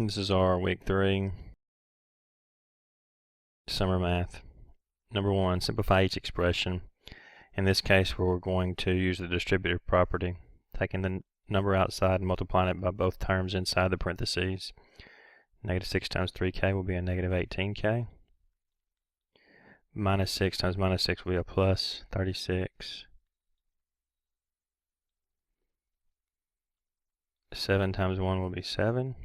This is our week 3 summer math. Number 1, simplify each expression. In this case, we're going to use the distributive property, taking the number outside and multiplying it by both terms inside the parentheses. Negative 6 times 3k will be a negative 18k. Minus 6 times minus 6 will be a plus 36. 7 times 1 will be 7.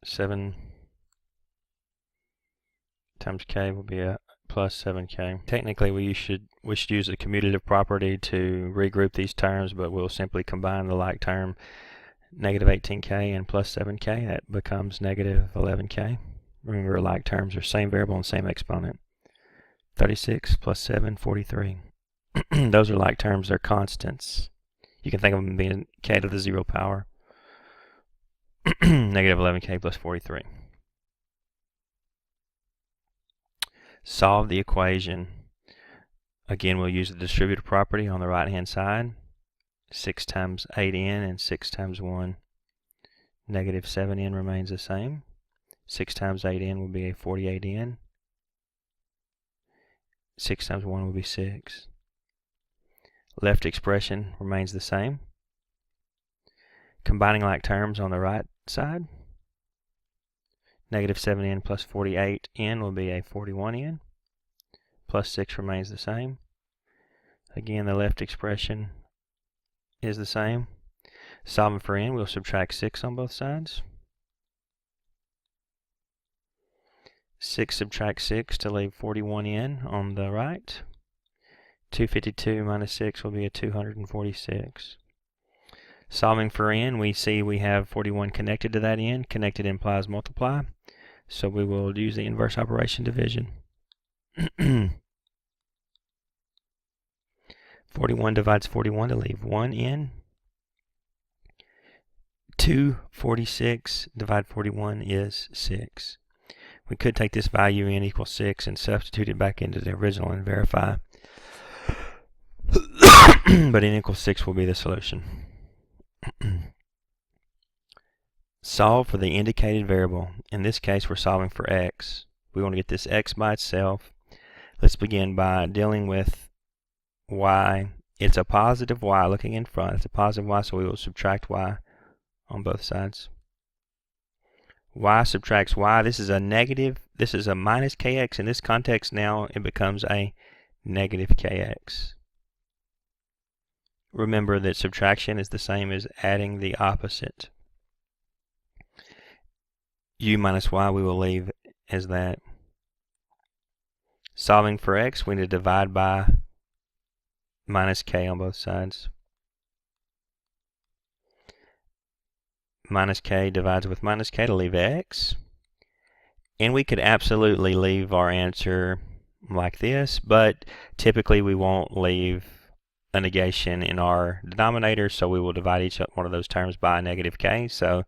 7 times k will be a plus 7k. Technically, we should use the commutative property to regroup these terms, but we'll simply combine the like term, negative 18k and plus 7k. That becomes negative 11k. Remember, like terms are same variable and same exponent. 36 plus 7, 43. Those are like terms, they're constants. You can think of them being k to the 0 power. Negative 11k plus 43. Solve the equation. Again, we'll use the distributive property on the right hand side. 6 times 8n and 6 times 1. Negative 7n remains the same. 6 times 8n will be a 48n. 6 times 1 will be 6. Left expression remains the same. Combining like terms on the right side. Negative 7n plus 48n will be a 41n. Plus 6 remains the same. Again, the left expression is the same. Solving for n, we'll subtract 6 on both sides. 6 subtract 6 to leave 41n on the right. 252 minus 6 will be a 246. Solving for n, we see we have 41 connected to that n. Connected implies multiply. So we will use the inverse operation, division. 41 divides 41 to leave 1n. 246 divided 41 is 6. We could take this value n equals 6 and substitute it back into the original and verify. But n equals 6 will be the solution. Solve for the indicated variable. In this case, we're solving for x. We want to get this x by itself. Let's begin by dealing with y. It's a positive y looking in front. It's a positive y, so we will subtract y on both sides. Y subtracts y. This is a negative. This is a minus kx. In this context now, it becomes a negative kx. Remember that subtraction is the same as adding the opposite. U minus y we will leave as that. Solving for x, we need to divide by minus k on both sides. Minus k divides with minus k to leave x. And we could absolutely leave our answer like this, but typically we won't leave a negation in our denominator, so we will divide each one of those terms by negative k. So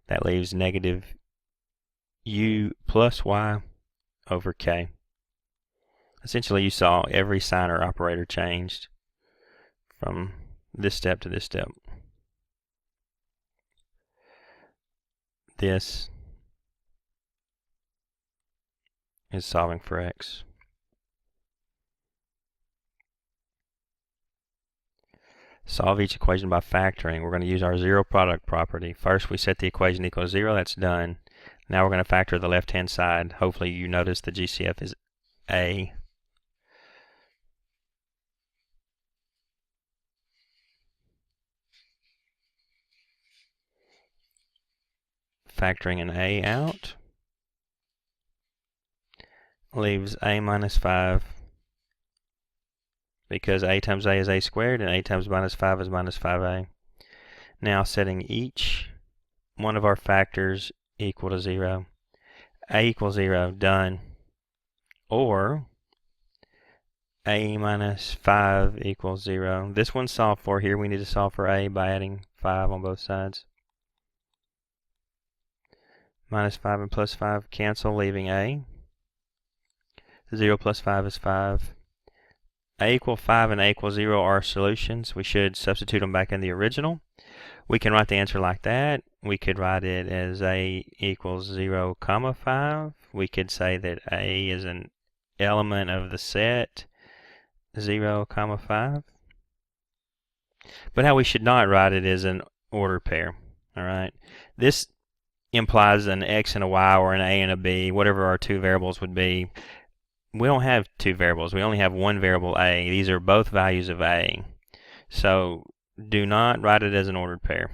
that leaves negative u plus y over k. Essentially, you saw every sign or operator changed from this step to this step. This is solving for x. Solve each equation by factoring. We're going to use our zero product property. First, we set the equation equal to 0. That's done. Now we're going to factor the left-hand side. Hopefully you notice the GCF is a. Factoring an a out leaves a minus 5, because a times a is a squared and a times minus 5 is minus 5a. Now setting each one of our factors equal to 0. A equals 0, done. Or a minus 5 equals 0. This one's solved for. Here we need to solve for a by adding 5 on both sides. Minus 5 and plus 5 cancel, leaving a. 0 plus 5 is 5. A equals 5 and a equals 0 are solutions. We should substitute them back in the original. We can write the answer like that. we could write it as a equals 0, 5. We could say that a is an element of the set 0, 5. But how we should not write it is an ordered pair. All right. This implies an x and a y or an a and a b, whatever our two variables would be. We don't have two variables. We only have one variable a. These are both values of a. So do not write it as an ordered pair.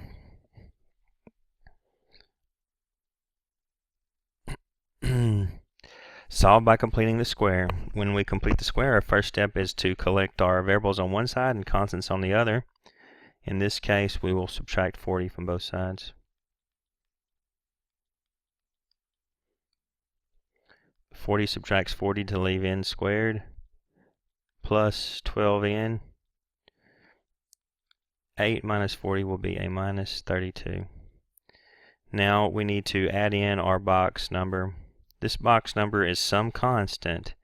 Solve by completing the square. When we complete the square, our first step is to collect our variables on one side and constants on the other. In this case, we will subtract 40 from both sides. 40 subtracts 40 to leave n squared plus 12n. 8 minus 40 will be a minus 32. Now we need to add in our box number. This box number is some constant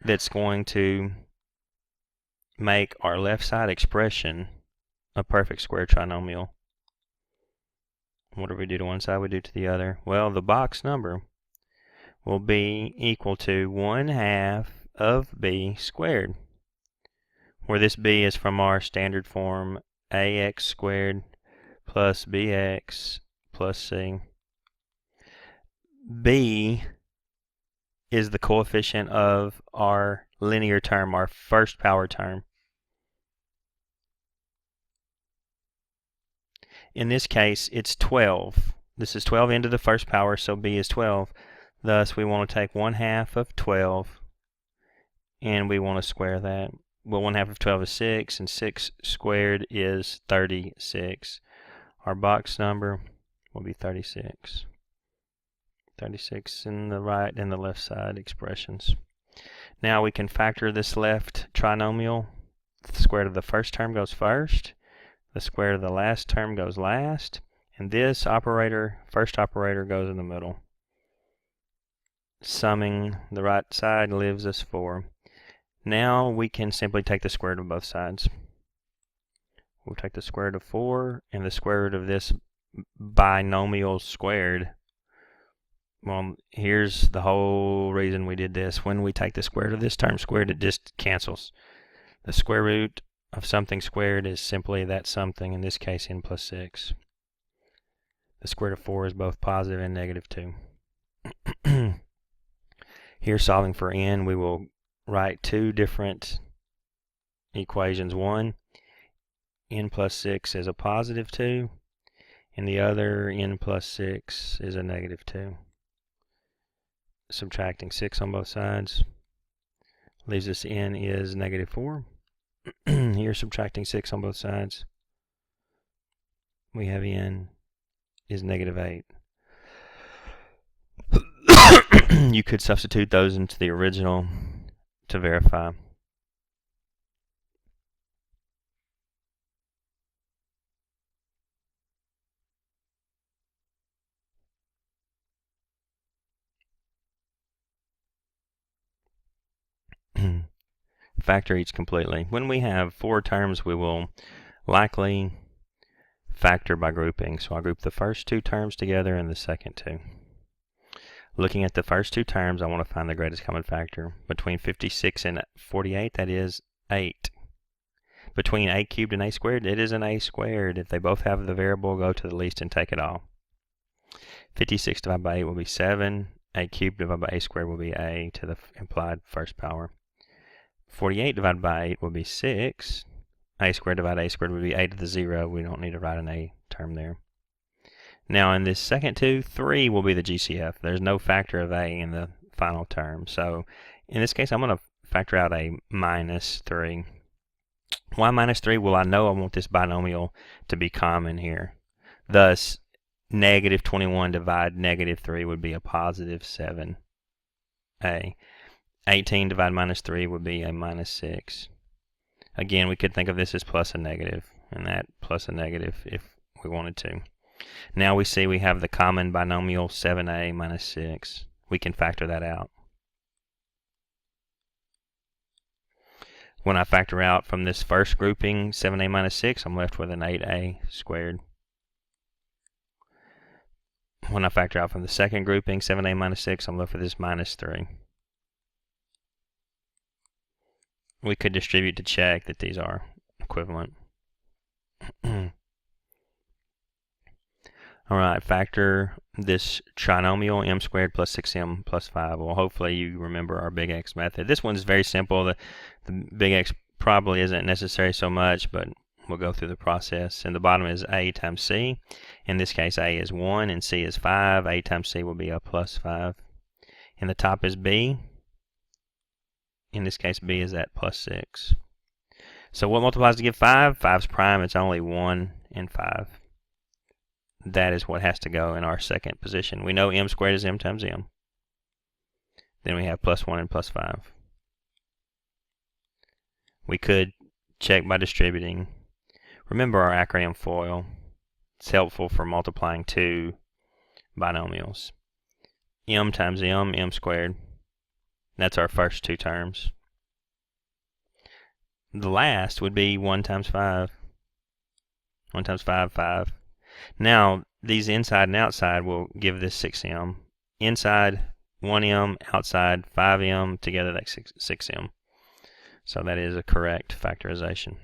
that's going to make our left side expression a perfect square trinomial. What do we do to one side, we do to the other? Well, the box number will be equal to 1/2 of b squared, where this b is from our standard form ax squared plus bx plus c. b is the coefficient of our linear term, our first power term. In this case, it's 12. This is 12 into the first power, so b is 12. Thus, we want to take 1/2 of 12, and we want to square that. Well, 1/2 of 12 is 6, and 6 squared is 36. Our box number will be 36. 36 in the right and the left side expressions. Now we can factor this left trinomial. The square root of the first term goes first. The square root of the last term goes last. And this operator, first operator, goes in the middle. Summing the right side leaves us 4. Now we can simply take the square root of both sides. We'll take the square root of 4 and the square root of this binomial squared. Well, here's the whole reason we did this. When we take the square root of this term squared, it just cancels. The square root of something squared is simply that something, in this case n plus 6. The square root of 4 is both positive and negative 2. Here, solving for n, we will write two different equations. One, n plus 6 is a positive 2, and the other, n plus 6 is a negative 2. Subtracting 6 on both sides leaves us n is negative 4. Here, subtracting 6 on both sides, we have n is negative 8. You could substitute those into the original to verify. Factor each completely. When we have 4 terms, we will likely factor by grouping. So I'll group the first 2 terms together and the second 2. Looking at the first 2 terms, I want to find the greatest common factor. Between 56 and 48, that is 8. Between a cubed and a squared, it is an a squared. If they both have the variable, go to the least and take it all. 56 divided by 8 will be 7. A cubed divided by a squared will be a to the implied first power. 48 divided by 8 will be 6. A squared divided by a squared would be a to the 0. We don't need to write an a term there. Now in this second 2, 3 will be the GCF. There's no factor of a in the final term. So in this case, I'm going to factor out a minus 3. Why minus 3? Well, I know I want this binomial to be common here. Thus, negative 21 divided negative 3 would be a positive 7a. 18 divided minus 3 would be a minus 6. Again, we could think of this as plus a negative, and that plus a negative if we wanted to. Now we see we have the common binomial 7a minus 6. We can factor that out. When I factor out from this first grouping 7a minus 6, I'm left with an 8a squared. when I factor out from the second grouping, 7a minus 6, I'm left with this minus 3. We could distribute to check that these are equivalent. Alright, factor this trinomial, m squared plus 6m plus 5. Well, hopefully you remember our big X method. This one's very simple. The big X probably isn't necessary so much, but we'll go through the process. And the bottom is a times c. In this case, a is 1 and c is 5. A times c will be a plus 5. And the top is b. In this case, b is at plus 6. So what multiplies to give 5? 5's prime. It's only 1 and 5. That is what has to go in our second position. We know m squared is m times m. Then we have plus 1 and plus 5. We could check by distributing. Remember our acronym FOIL. It's helpful for multiplying two binomials. M times m squared. That's our first two terms. The last would be 1 times 5. 1 times 5, 5. Now, these inside and outside will give this 6m. Inside, 1m, outside, 5m, together that's 6m. So that is a correct factorization.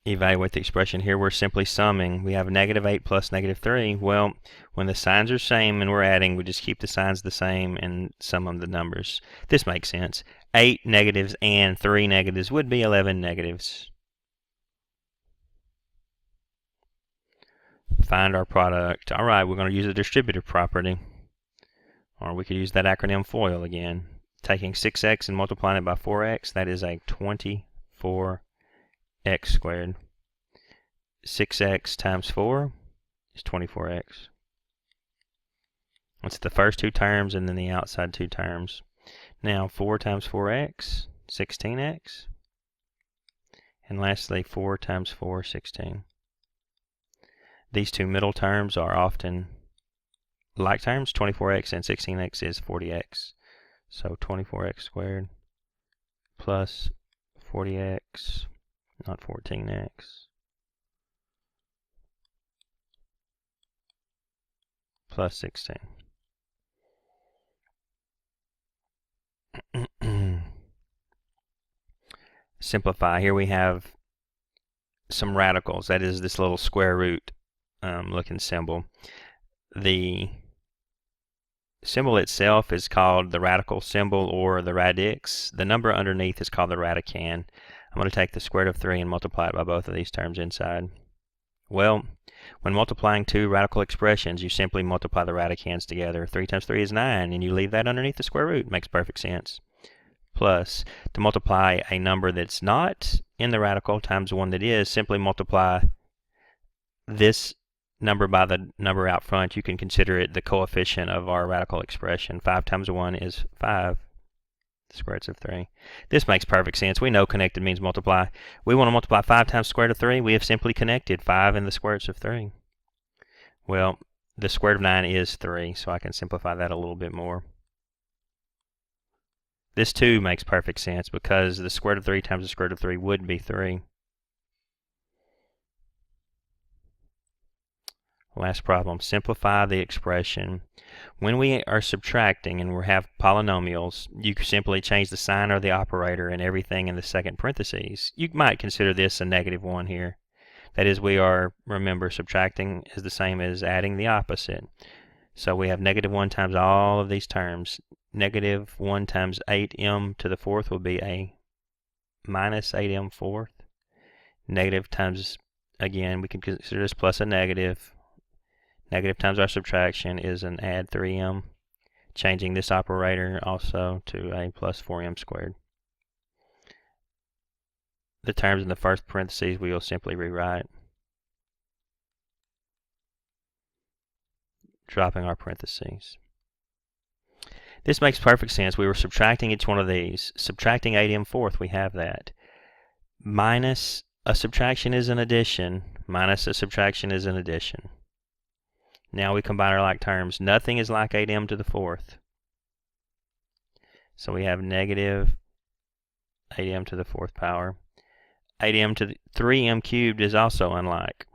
Evaluate the expression here. We're simply summing. We have negative 8 plus negative 3. Well, when the signs are same and we're adding, we just keep the signs the same and sum them the numbers. This makes sense. 8 negatives and 3 negatives would be 11 negatives. Find our product. All right, we're going to use a distributive property. Or we could use that acronym FOIL again. Taking 6x and multiplying it by 4x, that is a 24x squared. 6x times 4 is 24x. That's the first two terms and then the outside two terms. Now 4 times 4x, 16x. And lastly 4 times 4, 16. These two middle terms are often like terms. 24x and 16x is 40x. So 24x squared plus 40x, not 14x, plus 16. Simplify. Here we have some radicals. That is this little square root looking symbol. The symbol itself is called the radical symbol or the radix. The number underneath is called the radicand. I'm going to take the square root of 3 and multiply it by both of these terms inside. Well, when multiplying two radical expressions, you simply multiply the radicands together. 3 times 3 is 9, and you leave that underneath the square root. Makes perfect sense. Plus, to multiply a number that's not in the radical times one that is, simply multiply this number by the number out front. You can consider it the coefficient of our radical expression. 5 times 1 is 5. The square root of 3. This makes perfect sense. We know connected means multiply. We want to multiply 5 times the square root of 3. We have simply connected 5 and the square root of 3. Well, the square root of 9 is 3, so I can simplify that a little bit more. This too makes perfect sense because the square root of 3 times the square root of 3 would be 3. Last problem. Simplify the expression. When we are subtracting and we have polynomials, you simply change the sign or the operator and everything in the second parentheses. You might consider this a negative 1 here. That is, we are, remember, subtracting is the same as adding the opposite. So we have negative 1 times all of these terms. Negative 1 times 8m to the fourth will be a minus 8m fourth. Negative times, again, we can consider this plus a negative. Negative times our subtraction is an add 3m. Changing this operator also to a plus 4m squared. The terms in the first parentheses we will simply rewrite, dropping our parentheses. This makes perfect sense. We were subtracting each one of these. Subtracting 8m fourth, we have that. Minus a subtraction is an addition. Minus a subtraction is an addition. Now we combine our like terms. Nothing is like 8m to the fourth. So we have negative 8m to the fourth power. 8m to the 3m cubed is also unlike.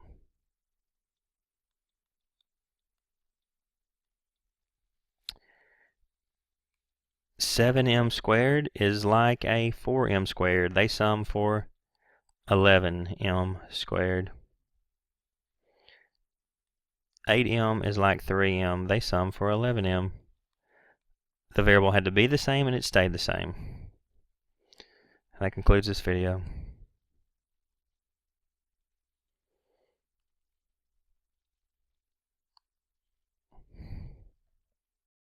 (7m squared) is like a 4m squared. They sum for 11m squared. 8m is like 3m. They sum for 11m. The variable had to be the same and it stayed the same. That concludes this video.